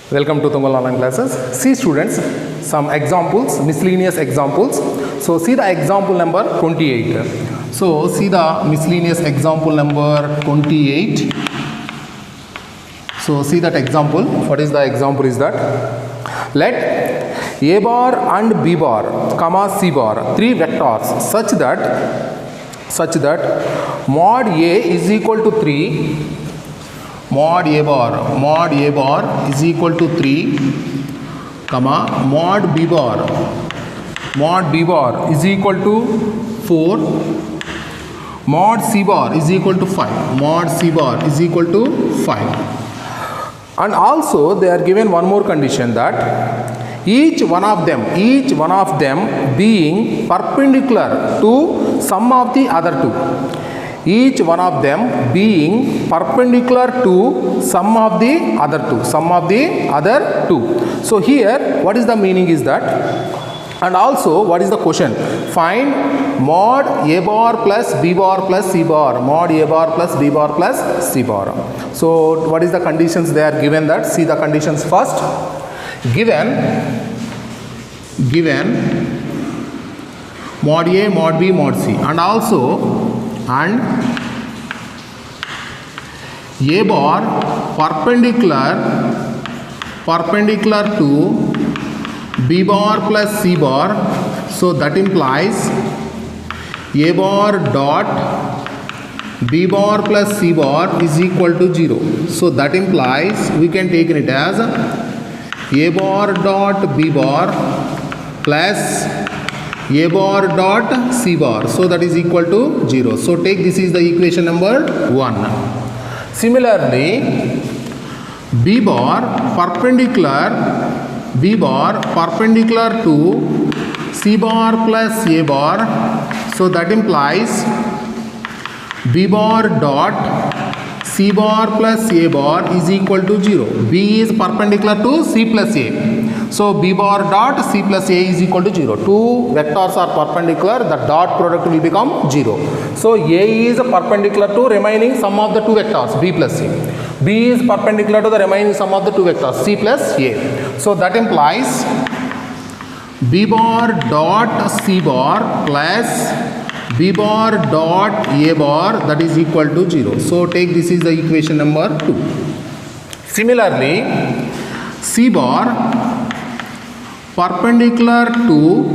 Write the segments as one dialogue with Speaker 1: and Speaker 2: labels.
Speaker 1: Welcome to Tumal online classes. See students, some examples, miscellaneous examples. So see the example number 28. So see the miscellaneous example number 28. So see that example. What is the example is that? Let A bar and B bar, comma C bar, three vectors such that mod A is equal to 3, mod A bar is equal to 3, comma mod B bar is equal to 4, mod C bar is equal to 5, and also they are given one more condition that each one of them being perpendicular to some of the other two. Each one of them being perpendicular to some of the other two. So here what is the meaning is that, and also what is the question? Find mod A bar plus B bar plus C bar, mod A bar plus B bar plus C bar. So what is the conditions they are given? That see the conditions first. Given mod A, mod B, mod C, and A bar perpendicular to B bar plus C bar. So that implies A bar dot B bar plus C bar is equal to 0. So that implies we can take it as A bar dot B bar plus A bar dot C bar. So that is equal to 0. So take this is the equation number 1. Similarly, B bar perpendicular to C bar plus A bar. So that implies B bar dot C bar plus A bar is equal to 0. B is perpendicular to C plus A. So B bar dot C plus A is equal to 0. Two vectors are perpendicular, the dot product will become 0. So A is perpendicular to remaining sum of the two vectors B plus C. B is perpendicular to the remaining sum of the two vectors C plus A. So that implies B bar dot C bar plus B bar dot A bar, that is equal to 0. So take this is the equation number 2. Similarly, C bar perpendicular to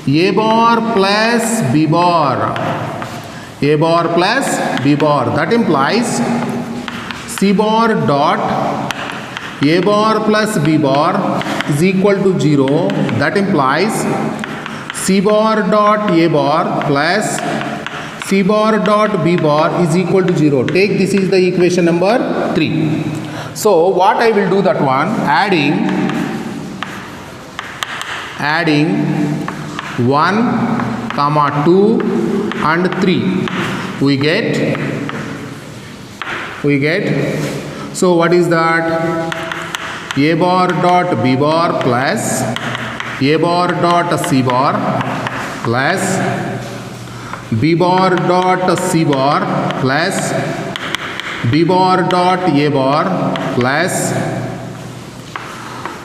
Speaker 1: A bar plus B bar, that implies C bar dot A bar plus B bar is equal to 0. That implies C bar dot A bar plus C bar dot B bar is equal to 0. Take this is the equation number 3. So what I will do that one, adding 1, 2 and 3 we get, so what is that? A bar dot B bar plus A bar dot C bar plus B bar dot C bar plus B bar dot A bar plus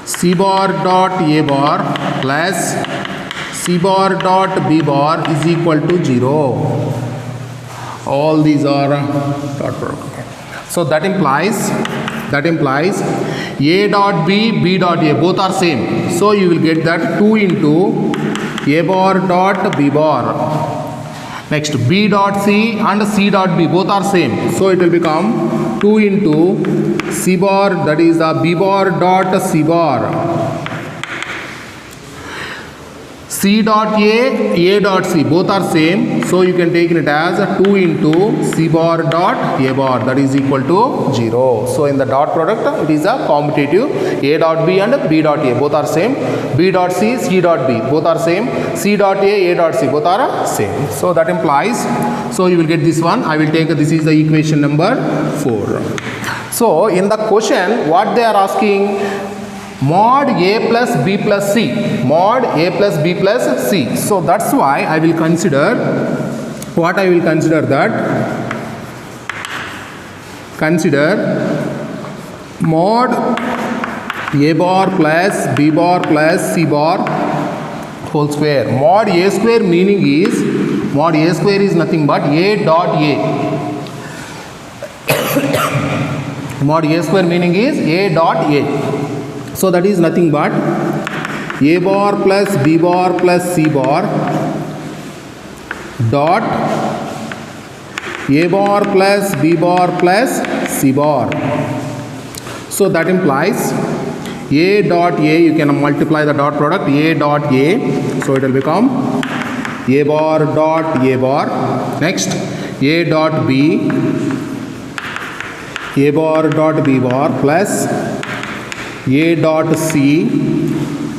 Speaker 1: C bar dot A bar plus C bar dot B bar is equal to 0. All these are dot product. So that implies A dot B, B dot A, both are same. So you will get that 2 into A bar dot B bar. Next B dot C and C dot B, both are same. So it will become 2 into C bar, that is the B bar dot C bar. C dot A dot C, both are same. So you can take it as 2 into C bar dot A bar, that is equal to 0. So in the dot product it is a commutative. A dot B and B dot A, both are same. B dot C, C dot B, both are same. C dot A dot C, both are same. So that implies, so you will get this one. I will take this is the equation number 4. So in the question what they are asking, mod A plus B plus C, mod A plus B plus C. So that's why I will consider, consider mod a bar plus b bar plus c bar whole square. Mod a square meaning is, mod a square is nothing but a dot a. Mod a square meaning is a dot a. So that is nothing but a bar plus b bar plus c bar dot a bar plus b bar plus c bar. So that implies a dot a, you can multiply the dot product, a dot a, so it will become a bar dot a bar. Next, a dot b, a bar dot b bar plus a dot c.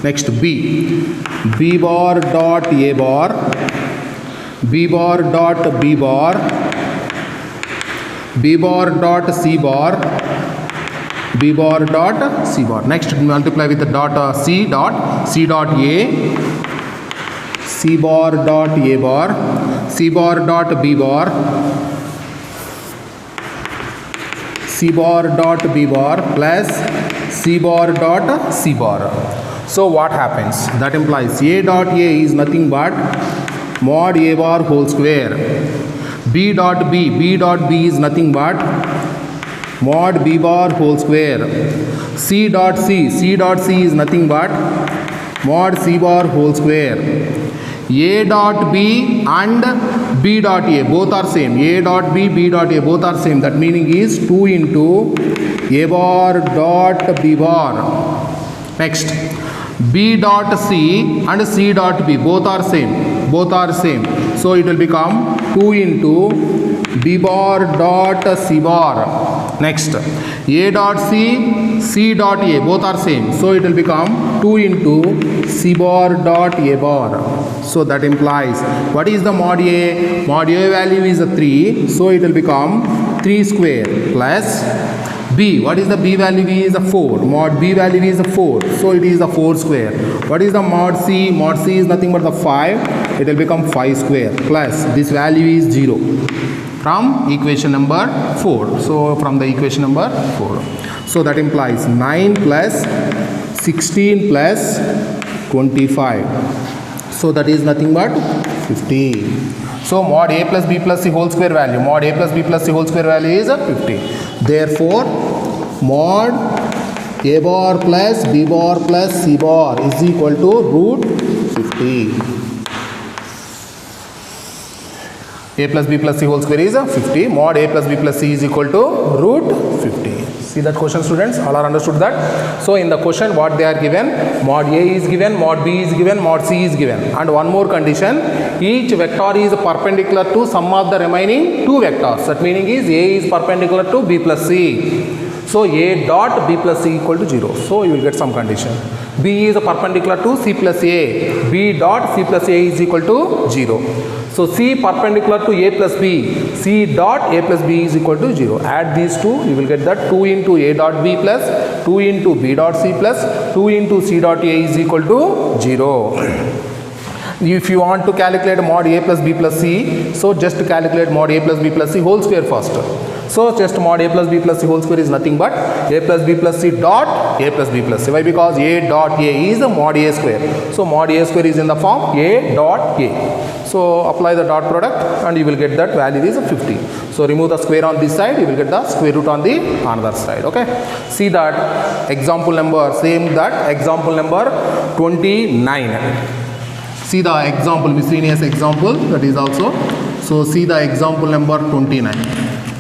Speaker 1: Next, b bar dot a bar, b bar dot b bar, b bar dot c bar, b bar dot c bar. Next, multiply with the dot c dot a, c bar dot a bar, c bar dot b bar, c bar dot b bar plus c bar dot c bar. So what happens? That implies a dot a is nothing but mod a bar whole square. B dot b is nothing but mod b bar whole square. C dot c is nothing but mod c bar whole square. A dot b and b dot a both are same. A dot b dot a both are same. That meaning is 2 into a bar dot b bar. Next, b dot c and c dot b both are same. Both are same. So it will become 2 into b bar dot c bar. Next, a dot c dot a both are same. So it will become 2 into c bar dot a bar. So that implies, what is the mod a? Mod a value is 3. So it will become 3 square plus b. What is the b value? Is 4. Mod b value is 4. So it is 4 square. What is the mod c? Mod c is nothing but the 5. It will become 5 square plus this value is 0. From equation number 4. So from the equation number 4. So that implies 9 plus 16 plus 25. So that is nothing but 50. So mod a plus b plus c whole square value, mod a plus b plus c whole square value is 50. Therefore, mod a bar plus b bar plus c bar is equal to root 50. A plus b plus c whole square is 50. Mod a plus b plus c is equal to root 50. See that question, students? All are understood that? So in the question what they are given, mod a is given, mod b is given, mod c is given, and one more condition, each vector is perpendicular to some of the remaining two vectors. That meaning is a is perpendicular to b plus c. So a dot b plus c equal to 0. So you will get some condition. B is perpendicular to c plus a. B dot c plus a is equal to 0. So c perpendicular to a plus b. C dot a plus b is equal to 0. Add these two, you will get that 2 into a dot b plus 2 into b dot c plus 2 into c dot a is equal to 0. If you want to calculate mod a plus b plus c, so just calculate mod a plus b plus c whole square first. So just mod a plus b plus c whole square is nothing but a plus b plus c dot a plus b plus c. Why? Because a dot a is a mod a square. So mod a square is in the form a dot a. So apply the dot product and you will get that value is 50. So remove the square on this side, you will get the square root on the another side. Okay. See that example number, same that example number 29. See the example, miscellaneous example, that is also. So see the example number 29.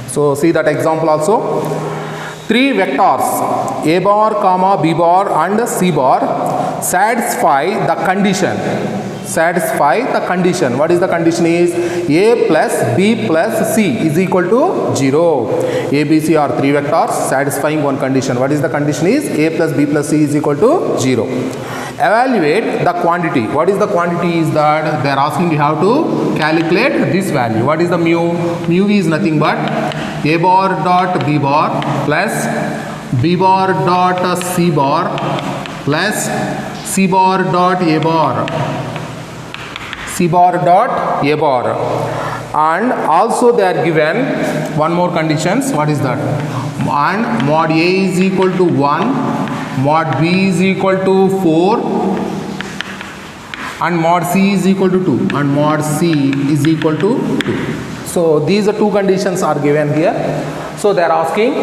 Speaker 1: So see that example also. 3 vectors a bar comma b bar and c bar satisfy the condition. Satisfy the condition. What is the condition? Is a plus b plus c is equal to 0. A, b, c are 3 vectors satisfying one condition. What is the condition? Is a plus b plus c is equal to 0. Evaluate the quantity. What is the quantity? Is that they are asking you how to calculate this value. What is the mu? Mu is nothing but a bar dot b bar plus b bar dot c bar plus c bar dot a bar. C bar dot a bar. And also they are given one more conditions. What is that? And mod a is equal to 1, mod b is equal to 4 and mod c is equal to 2 and mod c is equal to 2. So these are two conditions are given here. So they are asking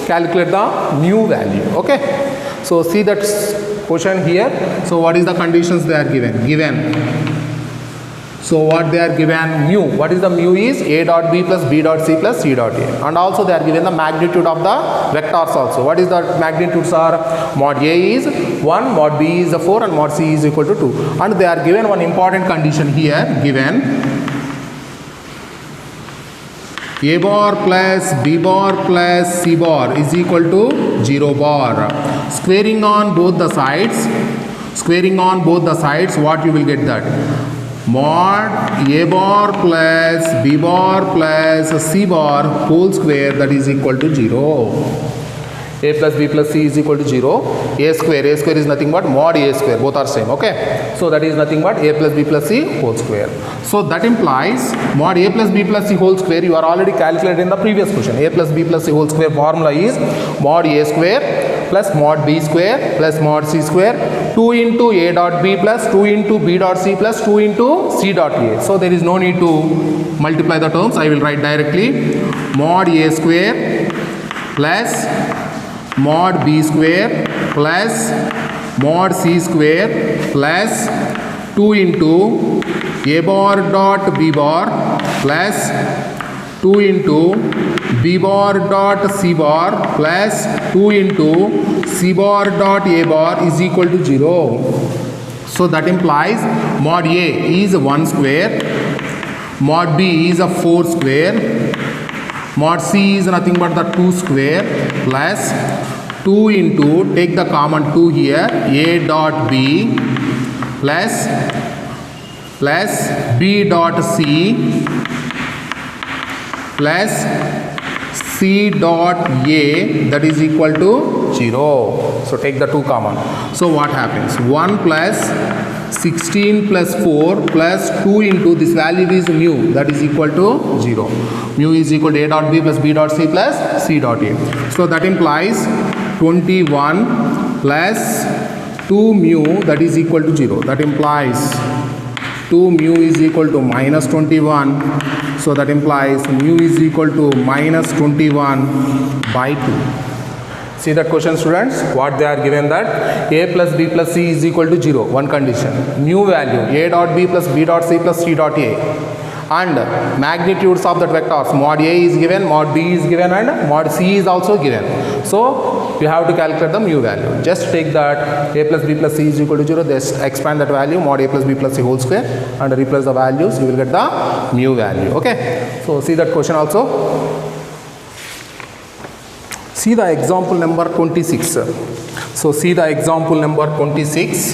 Speaker 1: calculate the mu value. Okay, so see that question here. So what is the conditions they are given? So what they are given, mu, what is the mu is a dot b plus b dot c plus c dot a, and also they are given the magnitude of the vectors also. What is the magnitudes are? Mod a is 1, mod b is 4 and mod c is equal to 2, and they are given one important condition here, given a bar plus b bar plus c bar is equal to 0 bar. Squaring on both the sides, what you will get that? Mod a bar plus b bar plus c bar whole square, that is equal to 0. A plus b plus c is equal to 0. A square is nothing but mod a square, both are same. Okay, so that is nothing but a plus b plus c whole square. So that implies mod a plus b plus c whole square you are already calculated in the previous question. A plus b plus c whole square formula is mod a square plus mod b square plus mod c square, 2 into a dot b plus 2 into b dot c plus 2 into c dot a. So there is no need to multiply the terms. I will write directly mod a square plus mod b square plus mod c square plus 2 into a bar dot b bar plus 2 into b bar dot c bar plus 2 into c bar dot a bar is equal to 0. So that implies mod a is 1 square, mod b is 4 square, mod c is nothing but the 2 square plus 2 into, take the common 2 here, a dot b plus b dot c plus c dot a, that is equal to 0. So take the 2 common. So what happens? 1 plus 16 plus 4 plus 2 into this value is mu, that is equal to 0. Mu is equal to a dot b plus b dot c plus c dot a. So that implies 21 plus 2 mu, that is equal to 0. That implies 2 mu is equal to minus 21. So that implies mu is equal to minus 21 by 2. See that question, students? What they are given, that a plus b plus c is equal to 0. One condition. Mu value a dot b plus b dot c plus c dot a. And magnitudes of that vectors, mod a is given, mod b is given, and mod c is also given. So you have to calculate the mu value. Just take that a plus b plus c is equal to 0, just expand that value, mod a plus b plus c whole square, and replace the values, you will get the mu value. Okay, so see that question also. See the example number 26. So see the example number 26.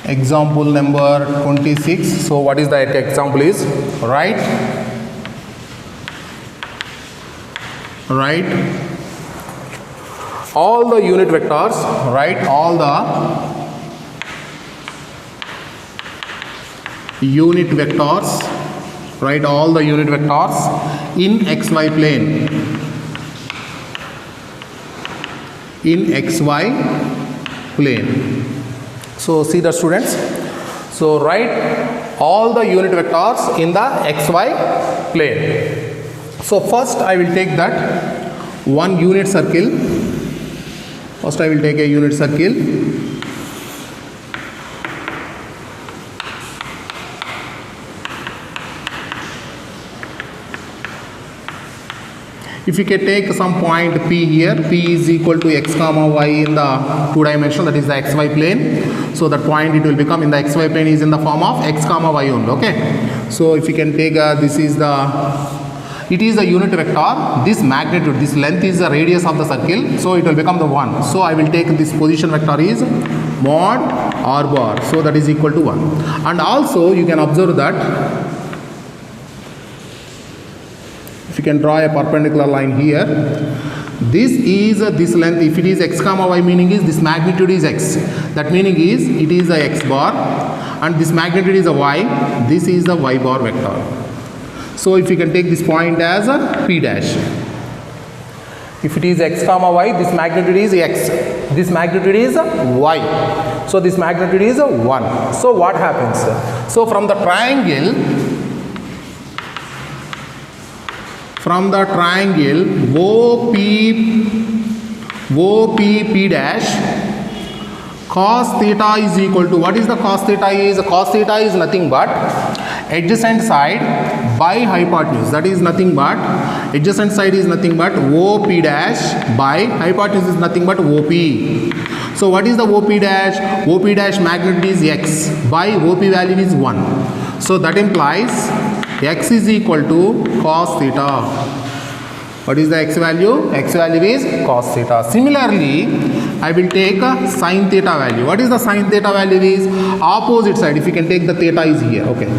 Speaker 1: Example number 26. So what is the example is? Write all the unit vectors, write all the unit vectors, write all the unit vectors in xy plane, in xy plane. So see the students, so write all the unit vectors in the xy plane. So first I will take that one unit circle. First I will take a unit circle. If you can take some point P here, P is equal to x comma y in the 2 dimensional, that is the xy plane. So that point it will become in the xy plane is in the form of x comma y only. Okay. So if you can take this is the, it is the unit vector, this magnitude, this length is the radius of the circle, so it will become the 1. So I will take this position vector is mod r bar, so that is equal to 1. And also you can observe that if you can draw a perpendicular line here, this is this length, if it is x comma y, meaning is this magnitude is x, that meaning is it is the x bar, and this magnitude is a y, this is the y bar vector. So if you can take this point as a P dash, If it is x comma y, this magnitude is x, this magnitude is y. So this magnitude is 1. So what happens? So from the triangle OP dash, cos theta is equal to, what is the cos theta is? Cos theta is nothing but adjacent side by hypotenuse. That is nothing but, adjacent side is nothing but OP dash by hypotenuse is nothing but OP. So what is the OP dash? OP dash magnitude is x by OP value is 1. So that implies x is equal to cos theta. What is the x value? X value is cos theta. Similarly, I will take a sin theta value. What is the sin theta value is? Opposite side. If you can take the theta is here. Okay.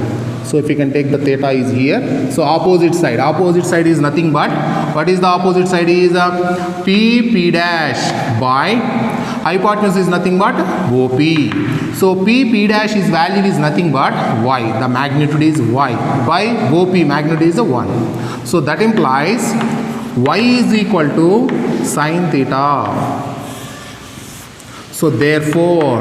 Speaker 1: So if you can take the theta is here. So opposite side. Opposite side is nothing but, what is the opposite side is? P dash by hypotenuse is nothing but OP. So P dash is value is nothing but y. The magnitude is y. By OP magnitude is 1. So that implies y is equal to sin theta. So therefore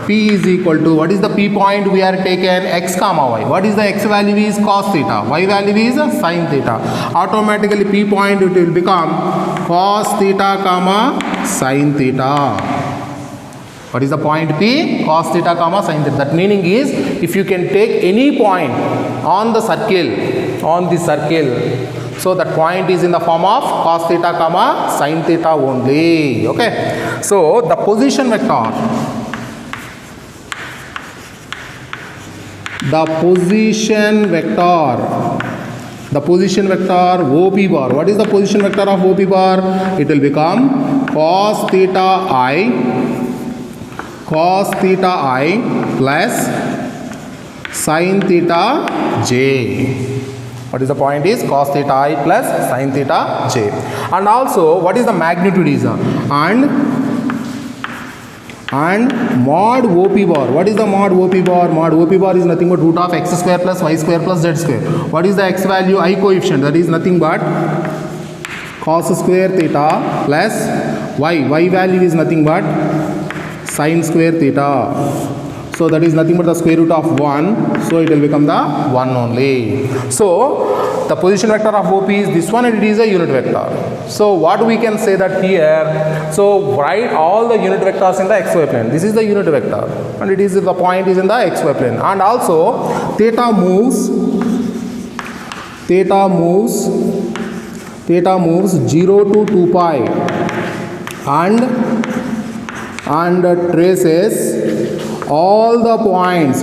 Speaker 1: P is equal to, what is the P point we are taken? X comma y. What is the x value is? Cos theta. Y value is sin theta. Automatically P point it will become cos theta comma sin theta. What is the point P? Cos theta comma sin theta. That meaning is, if you can take any point on the circle, so that point is in the form of cos theta comma sin theta only. Okay. So the position vector OP bar. What is the position vector of OP bar? It will become cos theta I plus sin theta j. What is the point is? Cos theta I plus sin theta j. And also, what is the magnitude is? And mod OP bar. What is the mod OP bar? Mod OP bar is nothing but root of x square plus y square plus z square. What is the x value? I coefficient. That is nothing but cos square theta plus y. Y value is nothing but sin square theta. So that is nothing but the square root of 1. So it will become the 1 only. So the position vector of OP is this one, and it is a unit vector. So what we can say that here, so write all the unit vectors in the xy plane. This is the unit vector, and it is the point is in the xy plane. And also theta moves 0 to 2 pi and traces all the points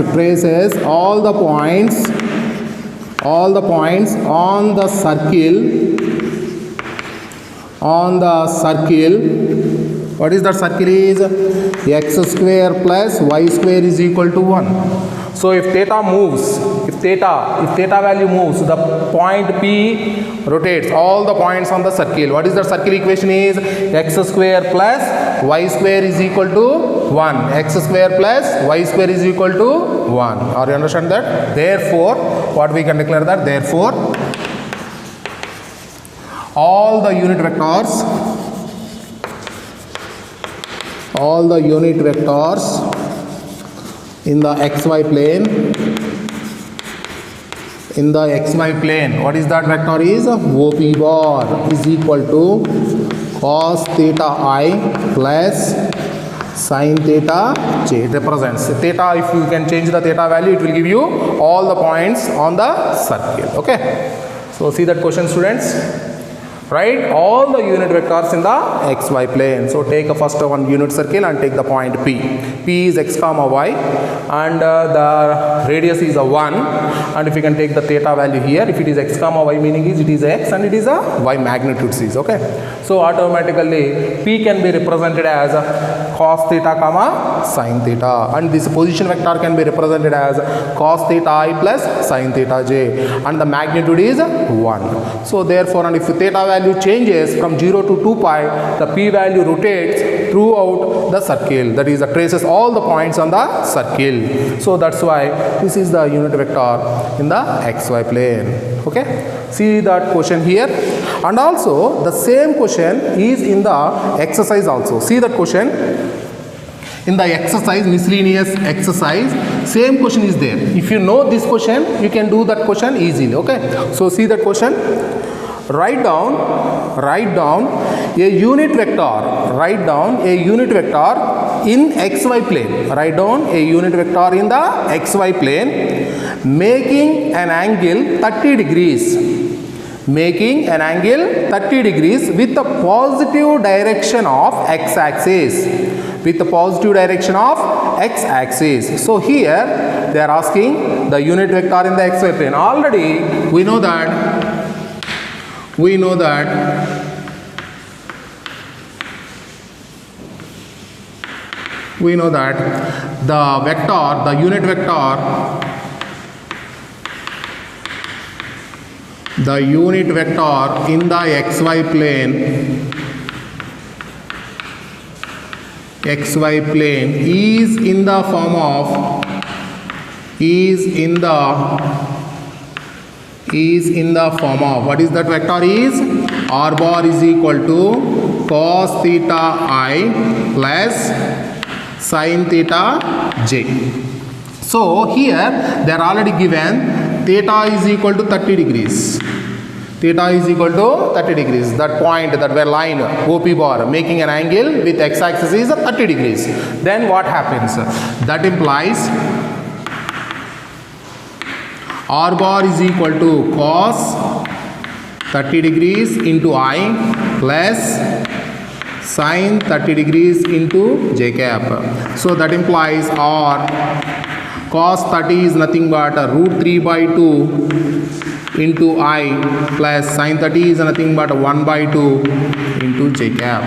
Speaker 1: on the circle. What is that circle is? X square plus y square is equal to 1. So if theta value moves, the point P rotates all the points on the circle. What is the circle equation is? X square plus y square is equal to 1. X square plus y square is equal to 1. Are you understand that? Therefore, what we can declare that? Therefore, all the unit vectors in the xy plane, what is that vector is? OP bar is equal to cos theta I plus sin theta j. It represents theta. If you can change the theta value, it will give you all the points on the circle. Okay. So see that question, students. Write all the unit vectors in the xy plane. So take a first one unit circle and take the point P. P is x comma y, and the radius is a 1. And if you can take the theta value here, if it is x comma y, meaning is it is x and it is a y magnitude is. Okay. So automatically P can be represented as cos theta comma sin theta, and this position vector can be represented as cos theta I plus sin theta j, and the magnitude is 1. So therefore, and if theta value changes from 0 to 2 pi, the P value rotates throughout the circle, that is, traces all the points on the circle. So that's why this is the unit vector in the xy plane. Okay, see that question here. And also the same question is in the exercise also. See that question in the exercise, miscellaneous exercise, same question is there. If you know this question, you can do that question easily. Okay, so see that question. Write down a unit vector. Write down a unit vector in xy plane. Write down a unit vector in the xy plane making an angle 30 degrees. Making an angle 30 degrees with the positive direction of x-axis. With the positive direction of x-axis. So here they are asking the unit vector in the xy plane. Already we know that the vector, the unit vector in the xy plane is in the form of what is that vector is? R bar is equal to cos theta I plus sin theta j. So here they are already given theta is equal to 30 degrees. Theta is equal to 30 degrees. That point, that where line OP bar making an angle with x-axis is 30 degrees. Then what happens? That implies R bar is equal to cos 30 degrees into I plus sin 30 degrees into j cap. So that implies R cos 30 is nothing but root 3 by 2 into I plus sin 30 is nothing but 1 by 2 into j cap.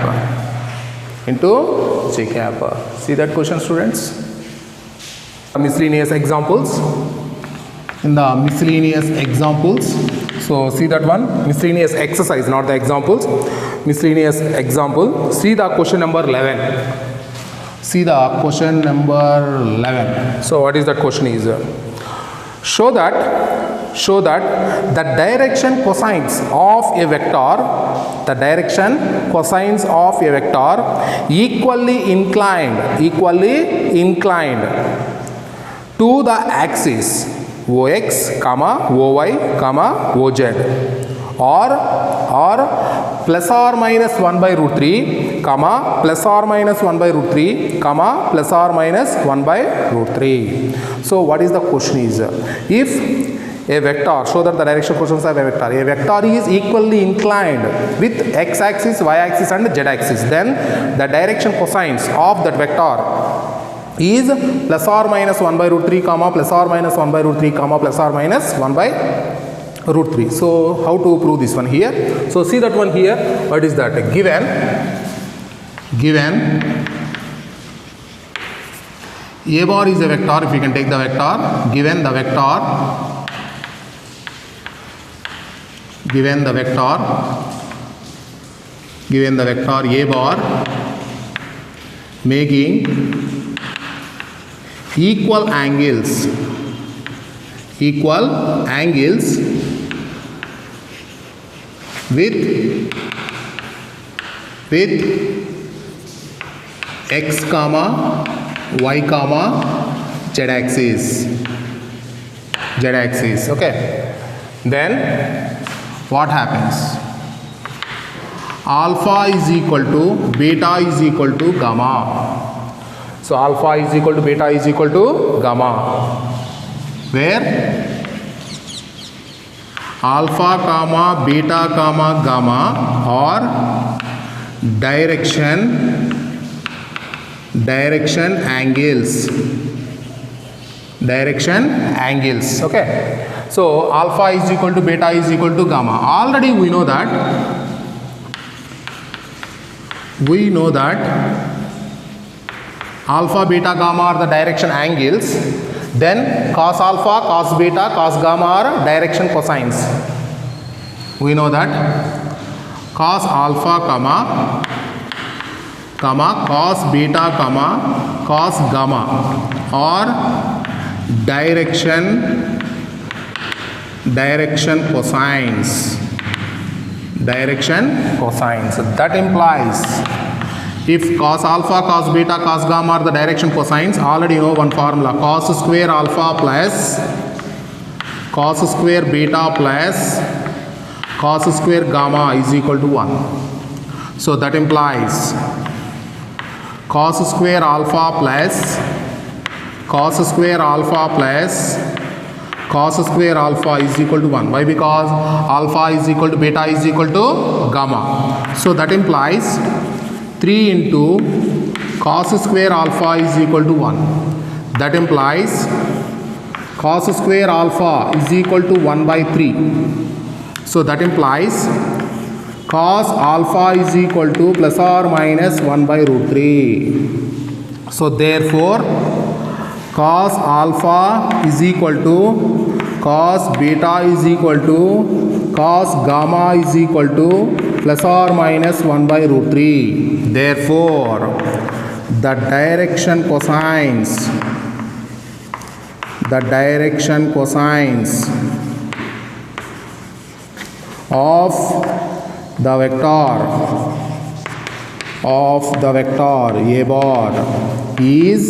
Speaker 1: See that question, students? Miscellaneous examples. In the miscellaneous examples, so see that one, miscellaneous exercise, not the examples. Miscellaneous example. See the question number 11. See the question number 11. So what is that question is? Show that the direction cosines of a vector equally inclined to the axis ox, oy, oz, or plus or minus 1 by root 3, plus or minus 1 by root 3, plus or minus 1 by root 3. So what is the question is? If a vector, show that the direction cosines of a vector is equally inclined with x-axis, y-axis and z-axis, then the direction cosines of that vector is plus or minus 1 by root 3, plus or minus 1 by root 3, plus or minus 1 by root 3. So how to prove this one here? So see that one here. What is that? Given a bar is a vector. If we can take the vector, given the vector a bar making equal angles with x, y, z axis. Okay, then what happens? Alpha is equal to beta is equal to gamma. So alpha is equal to beta is equal to gamma, where alpha, beta, gamma are direction angles. Okay, so alpha is equal to beta is equal to gamma. Already we know that alpha, beta, gamma are the direction angles. Then cos alpha, cos beta, cos gamma are direction cosines. We know that cos alpha, comma cos beta comma cos gamma, or direction cosines. That implies if cos alpha, cos beta, cos gamma are the direction cosines, already you know one formula, cos square alpha plus cos square beta plus cos square gamma is equal to 1. So that implies cos square alpha plus cos square alpha plus cos square alpha is equal to 1. Why? Because alpha is equal to beta is equal to gamma. So that implies 3 into cos square alpha is equal to 1. That implies cos square alpha is equal to 1 by 3. So that implies cos alpha is equal to plus or minus 1 by root 3. So therefore cos alpha is equal to cos beta is equal to cos gamma is equal to plus or minus 1 by root 3. Therefore the direction cosines of the vector a bar is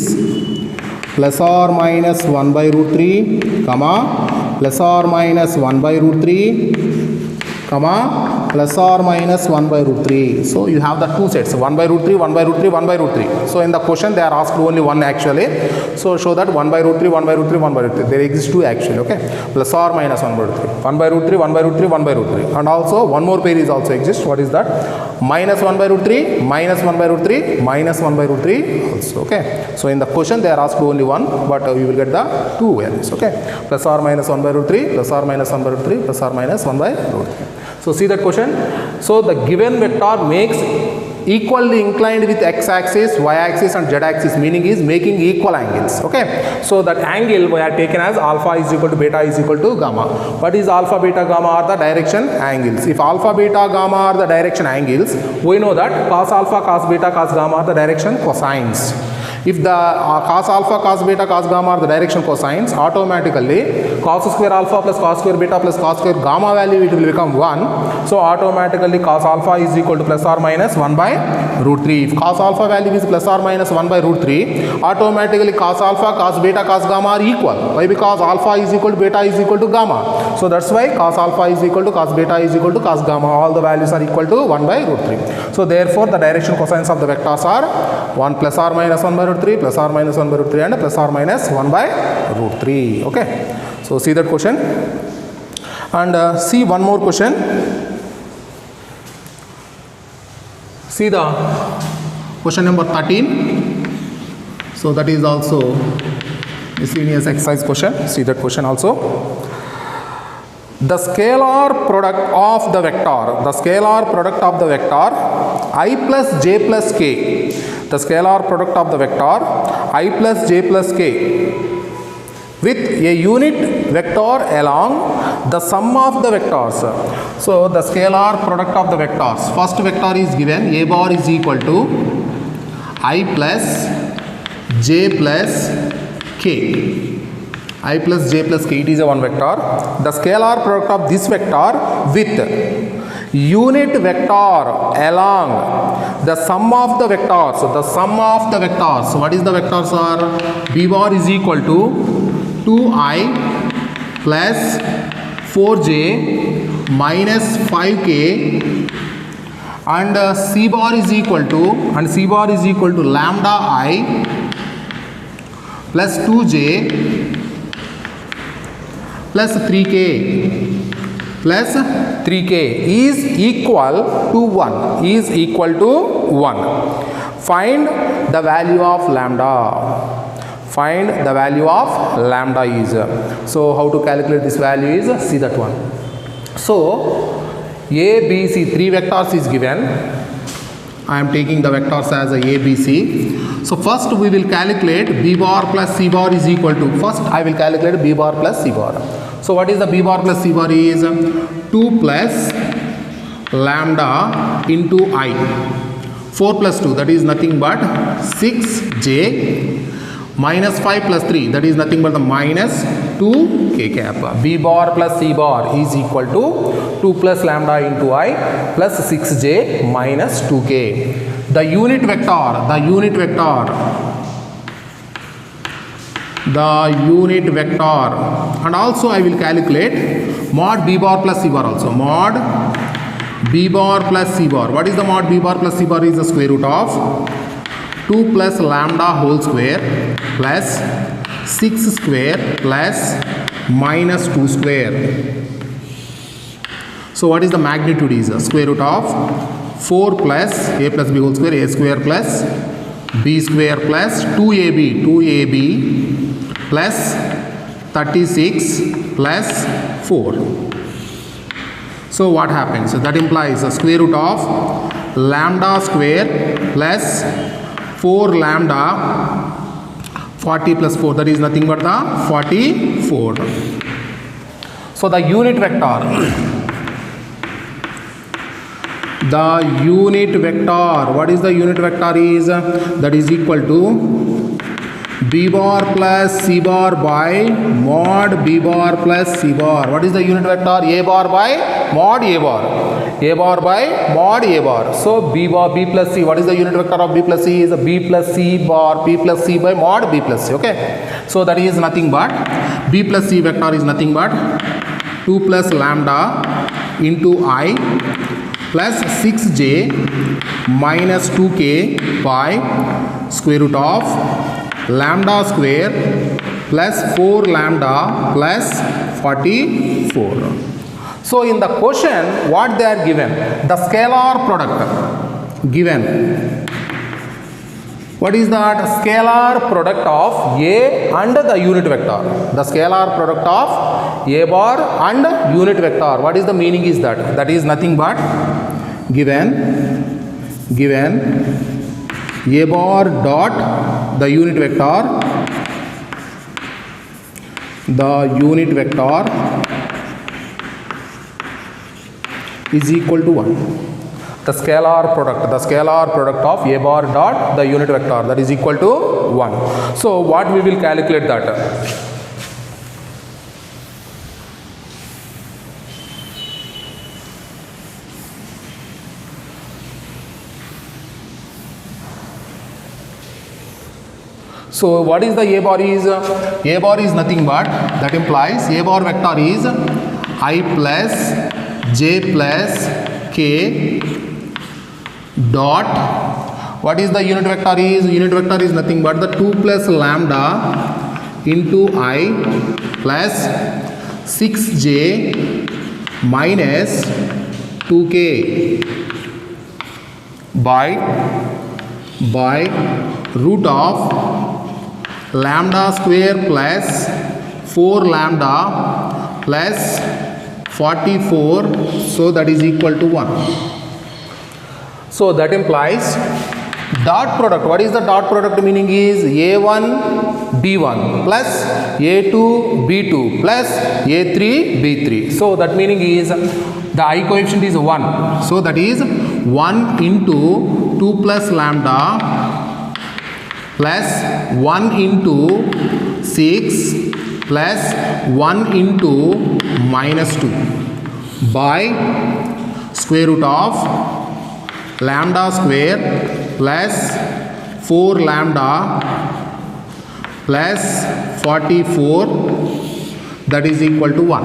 Speaker 1: plus or minus 1 by root 3 comma plus or minus 1 by root 3 comma plus or minus 1 by root 3. So you have the two sets, 1 by root 3, 1 by root 3, 1 by root 3. So in the question they are asked only one actually. So show that 1 by root 3, 1 by root 3, 1 by root 3. There exists two actually, okay? Plus or minus 1 by root 3. 1 by root 3, 1 by root 3, 1 by root 3. And also one more pair is also exists. What is that? Minus 1 by root 3, minus 1 by root 3, minus 1 by root 3 also, okay? So in the question they are asked only one, but you will get the two values, okay? Plus or minus 1 by root 3, plus or minus 1 by root 3, plus or minus 1 by root 3. So see that question. So the given vector makes equally inclined with x-axis, y-axis and z-axis, meaning is making equal angles, okay? So that angle we are taken as alpha is equal to beta is equal to gamma. What is alpha, beta, gamma are the direction angles. If alpha, beta, gamma are the direction angles, we know that cos alpha, cos beta, cos gamma are the direction cosines. If the cos alpha, cos beta, cos gamma are the direction cosines, automatically cos square alpha plus cos square beta plus cos square gamma value it will become 1. So automatically cos alpha is equal to plus or minus 1 by root 3. If cos alpha value is plus or minus 1 by root 3, automatically cos alpha, cos beta, cos gamma are equal. Why? Because alpha is equal to beta is equal to gamma. So that's why cos alpha is equal to cos beta is equal to cos gamma. All the values are equal to 1 by root 3. So therefore the direction cosines of the vectors are 1 plus or minus 1 by root 3, plus or minus 1 by root 3 and plus or minus 1 by root 3. Okay. So see that question. And see one more question. See the question number 13. So that is also miscellaneous exercise question. See that question also. The scalar product of the vector I plus j plus k. The scalar product of the vector I plus j plus k with a unit vector along the sum of the vectors. So the scalar product of the vectors. First vector is given, a bar is equal to I plus j plus k. I plus j plus k, it is a one vector. The scalar product of this vector with unit vector along the sum of the vectors. So the sum of the vectors. So what is the vectors are? B bar is equal to 2i plus 4j minus 5k and C bar is equal to lambda I plus 2j plus 3k is equal to 1 Find the value of lambda. Is. So how to calculate this value is, see that one. So A, B, C, three vectors is given. I am taking the vectors as a B, C. So first we will calculate B bar plus C bar is equal to, first I will calculate B bar plus C bar. So what is the B bar plus C bar is 2 plus lambda into I. 4 plus 2, that is nothing but 6j, minus 5 plus 3, that is nothing but the minus 2k cap. B bar plus C bar is equal to 2 plus lambda into I plus 6j minus 2k. The unit vector, and also I will calculate mod B bar plus C bar also. Mod B bar plus C bar. What is the mod B bar plus C bar? Is the square root of 2 plus lambda whole square plus 6 square plus minus 2 square. So what is the magnitude? Is the square root of 4 plus a plus b whole square, a square plus b square plus 2ab plus 36 plus 4. So what happens? So that implies the square root of lambda square plus 4 lambda 40 plus 4, that is nothing but the 44. So the unit vector, what is the unit vector? Is that is equal to B bar plus C bar by mod B bar plus C bar. What is the unit vector? A bar by mod A bar. A bar by mod A bar. So B bar B plus C. What is the unit vector of B plus C? Is a B plus C bar B plus C by mod B plus C. Okay. So that is nothing but B plus C vector is nothing but 2 plus lambda into I plus 6j minus 2k by square root of lambda square plus 4 lambda plus 44. So in the question what they are given, the scalar product given. What is that? Scalar product of A and the unit vector. The scalar product of A bar and unit vector. What is the meaning is that? That is nothing but given A bar dot the unit vector is equal to 1. The scalar product of A bar dot the unit vector, that is equal to 1. So what we will calculate that? So what is the A bar is? A bar is nothing but, that implies A bar vector is I plus j plus k dot, what is the unit vector is? Unit vector is nothing but the 2 plus lambda into I plus 6j minus 2k by root of lambda square plus 4 lambda plus 44, so that is equal to 1. So that implies dot product. What is the dot product meaning is A1 B1 plus A2 B2 plus A3 B3. So that meaning is the I coefficient is 1. So that is 1 into 2 plus lambda plus 1 into 6 plus 1 into minus 2 by square root of lambda square plus 4 lambda plus 44, that is equal to 1.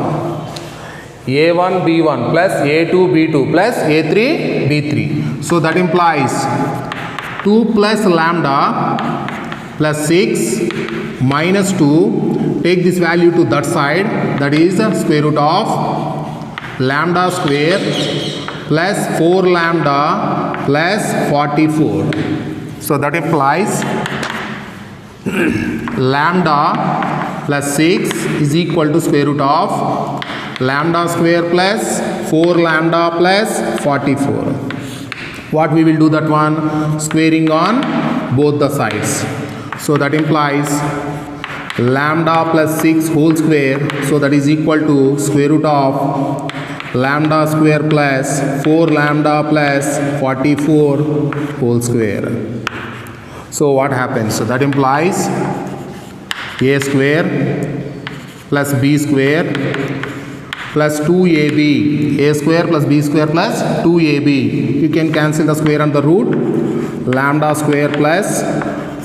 Speaker 1: A1 B1 plus A2 B2 plus A3 B3. So that implies 2 plus lambda plus 6 minus 2, take this value to that side, that is the square root of lambda square plus 4 lambda plus 44. So that implies lambda plus 6 is equal to square root of lambda square plus 4 lambda plus 44. What we will do that one? Squaring on both the sides. So that implies lambda plus 6 whole square, so that is equal to square root of lambda square plus 4 lambda plus 44 whole square. So what happens? So that implies a square plus b square plus 2ab. A square plus b square plus 2ab. You can cancel the square and the root. Lambda square plus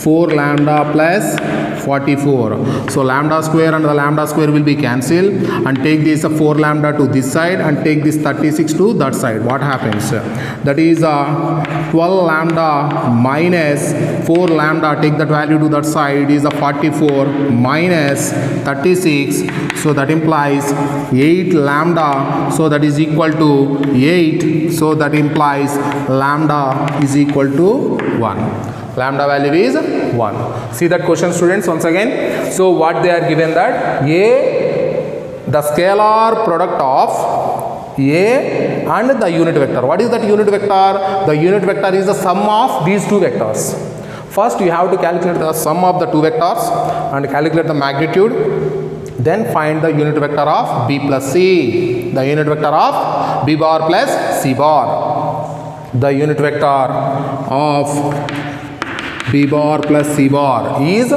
Speaker 1: 4 lambda plus 44. So lambda square and the lambda square will be cancelled, and take this 4 lambda to this side and take this 36 to that side. What happens? That is 12 lambda minus 4 lambda, take that value to that side, is a 44 minus 36. So that implies 8 lambda, so that is equal to 8. So that implies lambda is equal to 1. Lambda value is 1. See that question, students, once again. So what they are given, that the scalar product of A and the unit vector. What is that unit vector? The unit vector is the sum of these two vectors. First you have to calculate the sum of the two vectors and calculate the magnitude. Then find the unit vector of B plus C. The unit vector of B bar plus C bar. The unit vector of B bar plus C bar is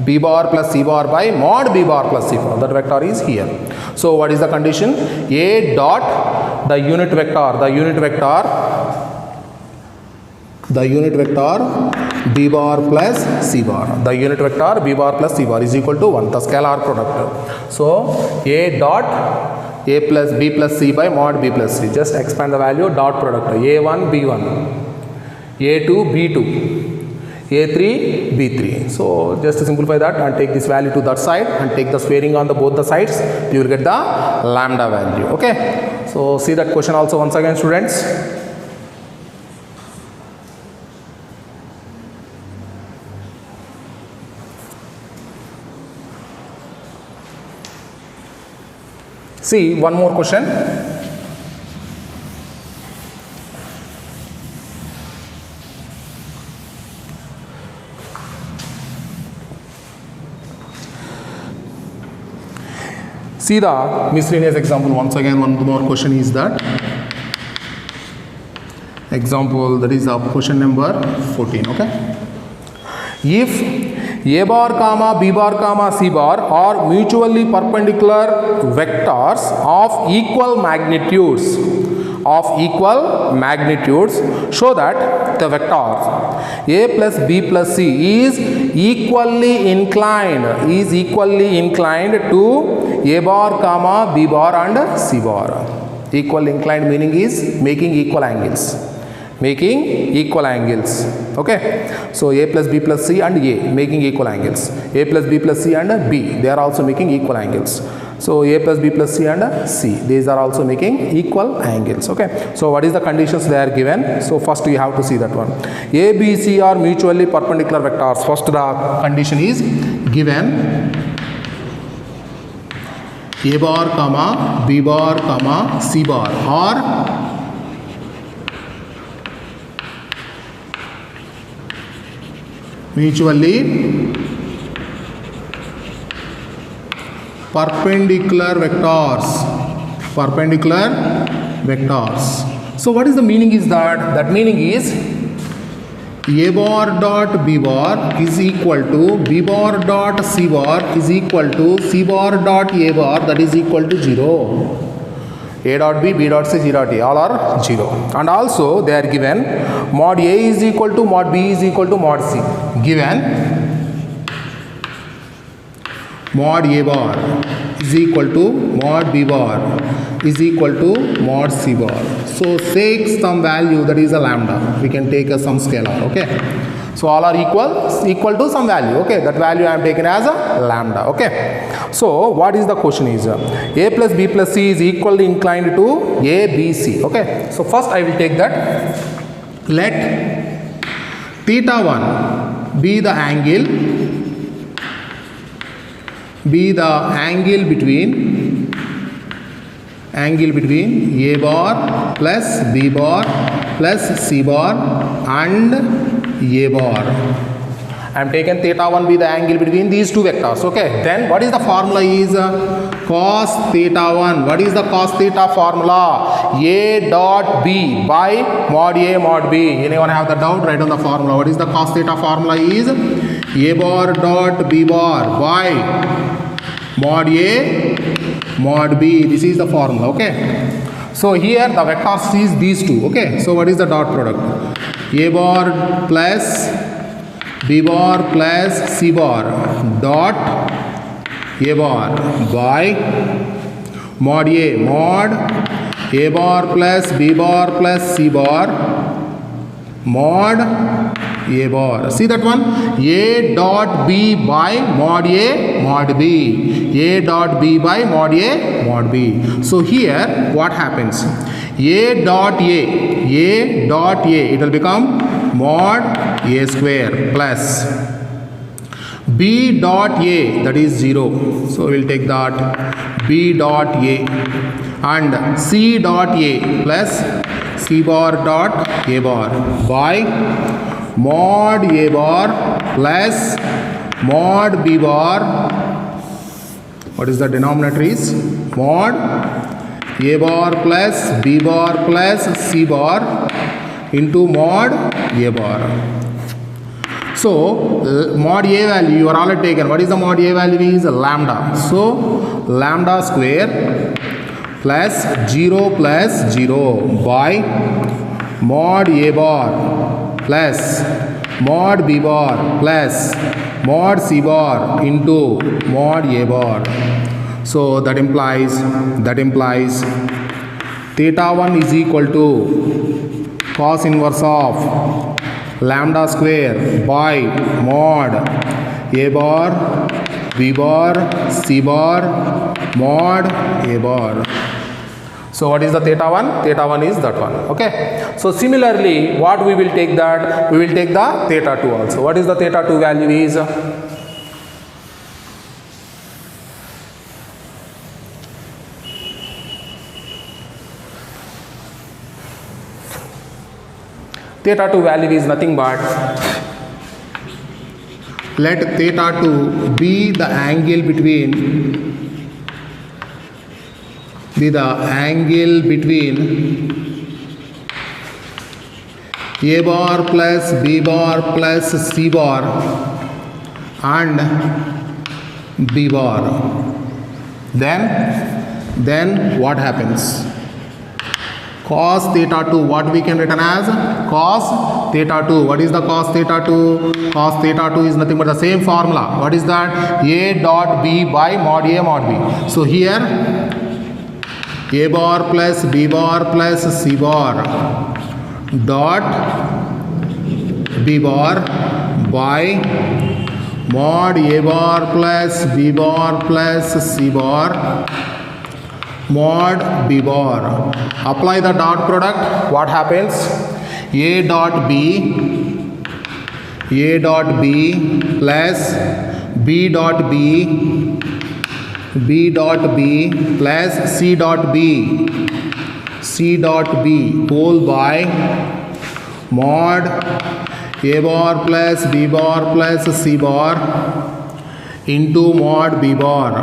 Speaker 1: B bar plus C bar by mod B bar plus C bar. That vector is here. So what is the condition? A dot the unit vector B bar plus C bar. The unit vector B bar plus C bar is equal to 1. The scalar product. So A dot A plus B plus C by mod B plus C. Just expand the value, dot product. A1 B1, A2 B2, A3 B3. So just to simplify that and take this value to that side and take the squaring on the both the sides, you will get the lambda value. Okay. So see that question also once again, students. See one more question. See the miscellaneous example once again. One more question is that example, that is question number 14. Okay. If A bar comma B bar comma C bar are mutually perpendicular vectors of equal magnitudes, show that the vectors A plus B plus C is equally inclined to A bar comma B bar and C bar. Equal inclined meaning is making equal angles. Okay. So A plus B plus C and A making equal angles. A plus B plus C and B, they are also making equal angles. So A plus B plus C and C, these are also making equal angles. Okay. So what is the conditions they are given? So first you have to see that one. A, B, C are mutually perpendicular vectors. First the condition is given. A bar comma B bar comma C bar are mutually perpendicular vectors. So what is the meaning is that? That meaning is A bar dot B bar is equal to B bar dot C bar is equal to C bar dot A bar, that is equal to 0. A dot B, B dot C, C dot A, all are 0. And also they are given mod A is equal to mod B is equal to mod C. Given mod A bar is equal to mod B bar is equal to mod C bar. So take some value, that is a lambda. We can take some scalar. Okay. So all are equal to some value. Okay. That value I am taken as a lambda. Okay. So what is the question is A plus B plus C is equally inclined to A, B, C. Okay. So first I will take that. Let theta 1 be the angle between A bar plus B bar plus C bar and A bar, I am taken theta 1 be the angle between these two vectors. Okay, then what is the formula is cos theta 1. What is the cos theta formula? A dot B by mod A mod B. Anyone have the doubt? Write down the formula. What is the cos theta formula is A bar dot B bar by mod A mod B. This is the formula. Okay. So here the vectors is these two. Okay. So what is the dot product? A bar plus B bar plus C bar dot A bar by mod A mod A bar plus B bar plus C bar mod A bar. See that one? A dot B by mod A mod B. A dot B by mod A mod B. So here what happens? A dot A dot A, it will become mod A square plus B dot A, that is 0. So we will take that B dot A, and C dot A plus C bar dot A bar by mod A bar plus mod B bar. What is the denominator is mod A bar plus B bar plus C bar into mod A bar. So mod A value you are already taken. What is the mod A value is lambda. So lambda square plus 0 by mod A bar plus mod B bar plus mod C bar into mod A bar. So that implies theta 1 is equal to cos inverse of lambda square by mod A bar B bar C bar mod A bar. So what is the theta 1? Theta 1 is that one. Okay. So similarly, what we will take that? We will take the theta 2 also. What is the theta 2 value is? Theta 2 value is nothing but, let theta 2 be the angle between A bar plus B bar plus C bar and B bar. Then what happens? Cos theta 2, what we can written as cos theta 2. What is the cos theta 2? Cos theta 2 is nothing but the same formula. What is that? A dot B by mod A mod B. So here A bar plus B bar plus C bar dot B bar by mod A bar plus B bar plus C bar mod B bar. Apply the dot product. What happens? A dot B plus B dot B plus C dot B whole by mod A bar plus B bar plus C bar into mod B bar.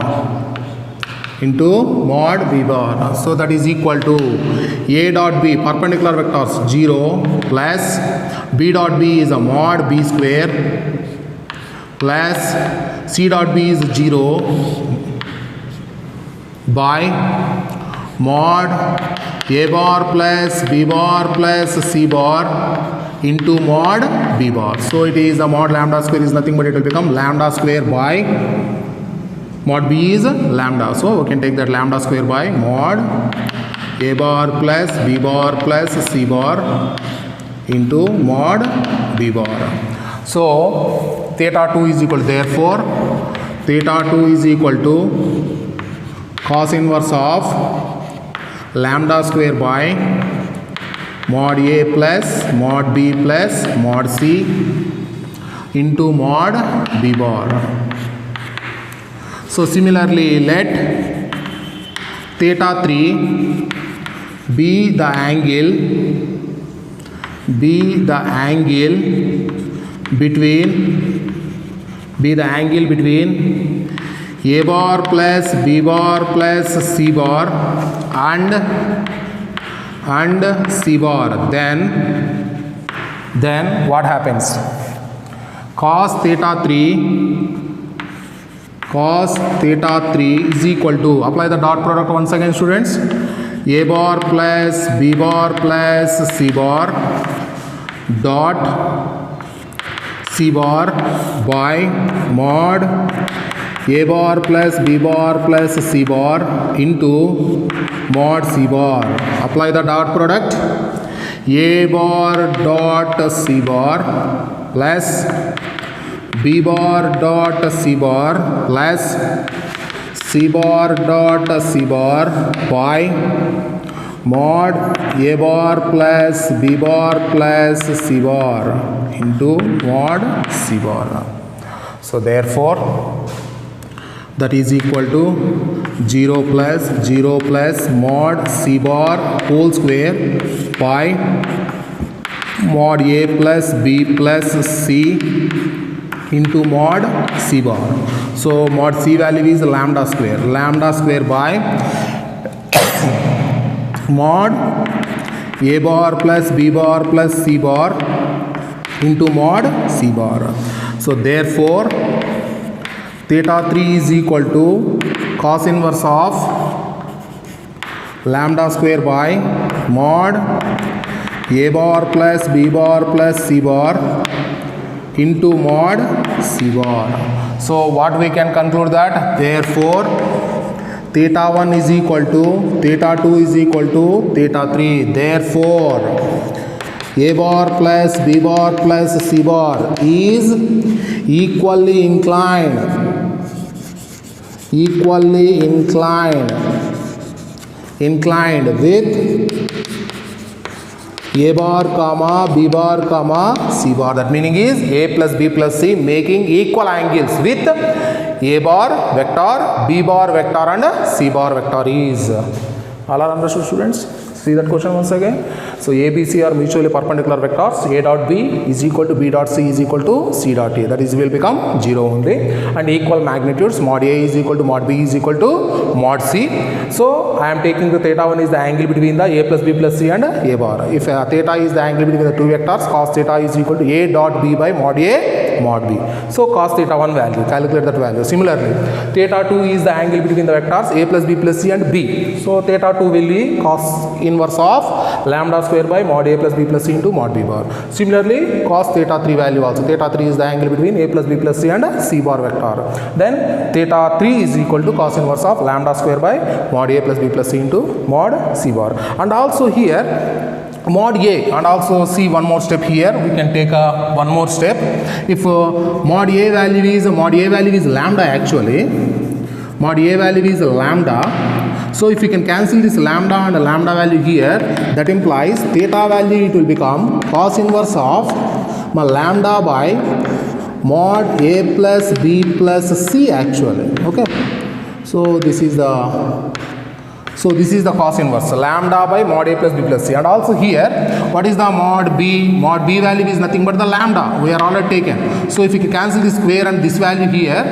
Speaker 1: So that is equal to A dot B, perpendicular vectors 0 plus B dot B is a mod B square plus C dot B is 0 by mod A bar plus B bar plus C bar into mod B bar. So it is a mod lambda square is nothing but it will become lambda square by mod B is lambda. So we can take that lambda square by mod A bar plus B bar plus C bar into mod B bar. So theta 2 is equal to, therefore theta 2 is equal to cos inverse of lambda square by mod A plus mod B plus mod C into mod B bar. So similarly, let theta 3 be the angle between be the angle between a bar plus b bar plus c bar and c bar, then what happens? Cos theta 3 is equal to, apply the dot product once again students, a bar plus b bar plus c bar dot c bar by mod a bar plus b bar plus c bar into mod c bar. Apply the dot product, a bar dot c bar plus b bar dot c bar plus c bar dot c bar by mod a bar plus b bar plus c bar into mod c bar. So therefore that is equal to 0 plus mod c bar whole square by mod a plus b plus c into mod c bar. So mod c value is lambda square by mod a bar plus b bar plus c bar into mod c bar. So therefore theta 3 is equal to cos inverse of lambda square by mod a bar plus b bar plus c bar into mod c bar. So what we can conclude that therefore theta 1 is equal to theta 2 is equal to theta 3. Therefore a bar plus b bar plus c bar is equally inclined with a bar comma b bar comma c bar. That meaning is a plus b plus c making equal angles with a bar vector, b bar vector and c bar vector is. All are understood students? See that question once again. So a, b, c are mutually perpendicular vectors. A dot b is equal to b dot c is equal to c dot a. That is will become 0 only. And equal magnitudes, mod a is equal to mod b is equal to mod c. So I am taking the theta 1 is the angle between the a plus b plus c and a bar. If theta is the angle between the two vectors, cos theta is equal to a dot b by mod a mod b. So cos theta 1 value, calculate that value. Similarly, theta 2 is the angle between the vectors a plus b plus c and b. So theta 2 will be cos inverse of lambda square by mod a plus b plus c into mod b bar. Similarly, cos theta 3 value also. Theta 3 is the angle between a plus b plus c and c bar vector. Then theta 3 is equal to cos inverse of lambda square by mod a plus b plus c into mod c bar. And also here mod a, and also see one more step here. We can take one more step. If mod a value is lambda actually. Mod a value is lambda. So if you can cancel this lambda and lambda value here, that implies theta value it will become cos inverse of lambda by mod a plus b plus c actually. Okay. So this is the cos inverse lambda by mod a plus b plus c. And also here what is the mod b? Mod b value is nothing but the lambda we are already taken. So if you can cancel this square and this value here,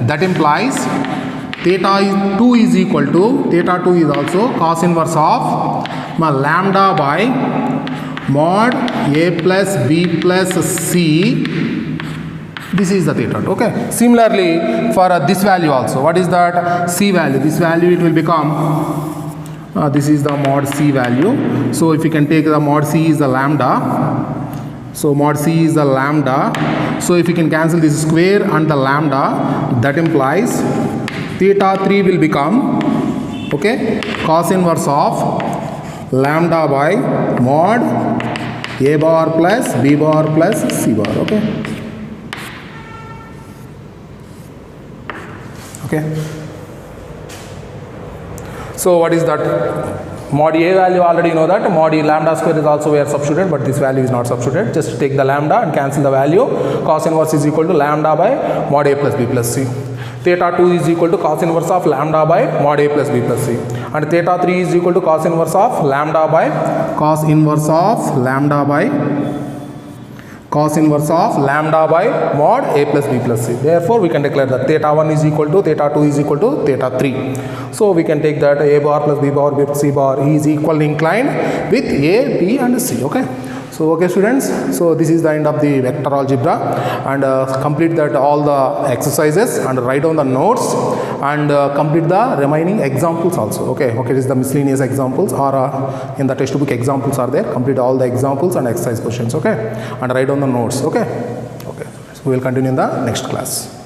Speaker 1: that implies theta 2 is equal to, theta 2 is also cos inverse of lambda by mod a plus b plus c. This is the theta 2. Okay. Similarly for this value also, what is that c value? This value it will become this is the mod c value. So if you can take the mod c is the lambda. So mod c is the lambda. So if you can cancel this square and the lambda, that implies theta 3 will become, okay, cos inverse of lambda by mod a bar plus b bar plus c bar. Okay. Okay. So what is that? Mod a value already you know that. Mod e lambda square is also we are substituted, but this value is not substituted. Just take the lambda and cancel the value. Cos inverse is equal to lambda by mod a plus b plus c. Theta 2 is equal to cos inverse of lambda by mod a plus b plus c. And theta 3 is equal to cos inverse of lambda by cos inverse of lambda by mod a plus b plus c. Therefore, we can declare that theta 1 is equal to theta 2 is equal to theta 3. So, we can take that a bar plus b bar with c bar is equally inclined with a, b and c. Okay. So, okay students, so this is the end of the vector algebra, and complete that all the exercises and write down the notes and complete the remaining examples also. Okay, this is the miscellaneous examples, or in the textbook examples are there. Complete all the examples and exercise questions. Okay, and write down the notes. Okay, so we will continue in the next class.